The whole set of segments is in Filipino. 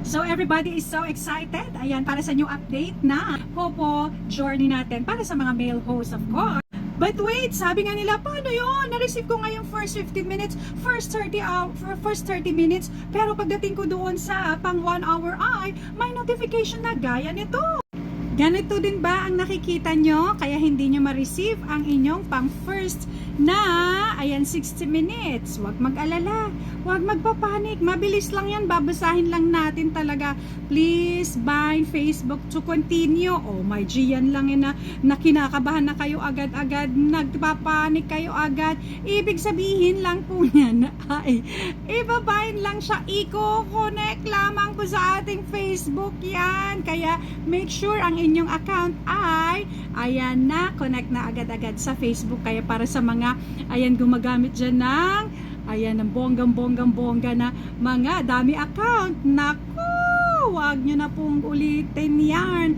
So everybody is so excited. Ayan, para sa new update na Popo journey natin para sa mga male hosts, of course. But wait, sabi nga nila, paano yun? Na-receive ko nga yung first 15 minutes, first 30 minutes, pero pagdating ko doon sa pang 1 hour ay may notification na gaya nito. Ganito din ba ang nakikita nyo? Kaya hindi nyo ma-receive ang inyong pang first na, ayan, 60 minutes. Huwag mag-alala. Huwag magpapanik. Mabilis lang yan. Babasahin lang natin talaga. Please bind Facebook to continue. Oh my G, yan lang yun na kinakabahan na kayo agad-agad. Nagpapanik kayo agad. Ibig sabihin lang po niyan ay ibabind lang siya. I-connect lamang po sa ating Facebook yan. Kaya make sure ang inyong account ay ayan na connect na agad-agad sa Facebook. Kaya para sa mga ayan gumagamit dyan ng ayan ng bonggang-bonggang-bongga na mga dami account, naku, wag nyo na pong ulitin yan.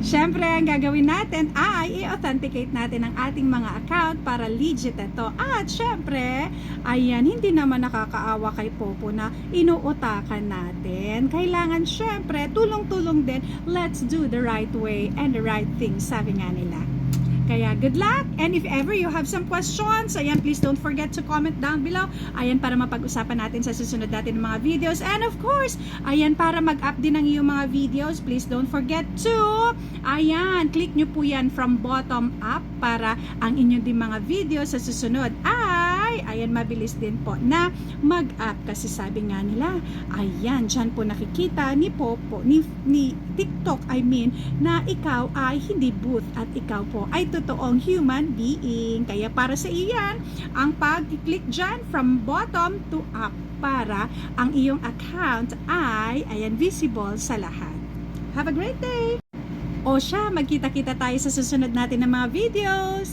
Siyempre, ang gagawin natin ay i-authenticate natin ang ating mga account para legit ito. At siyempre, ayan, hindi naman nakakaawa kay Popo na inuutakan natin. Kailangan siyempre, tulong-tulong din. Let's do the right way and the right thing, sabi nga nila. Kaya good luck, and if ever you have some questions, ayan, please don't forget to comment down below. Ayan, para mapag-usapan natin sa susunod natin ng mga videos. And of course, ayan, para mag-up din ang iyong mga videos, please don't forget to, ayan, click nyo po yan from bottom up para ang inyong din mga videos sa susunod ay, ayan, mabilis din po na mag-up. Kasi sabi nga nila, ayan, dyan po nakikita ni Popo, ni TikTok, I mean, na ikaw ay hindi booth at ikaw po ay totoong human being. Kaya para sa iyan, ang pag-click dyan from bottom to up para ang iyong account ay ayan visible sa lahat. Have a great day! O siya, magkita-kita tayo sa susunod natin ng mga videos.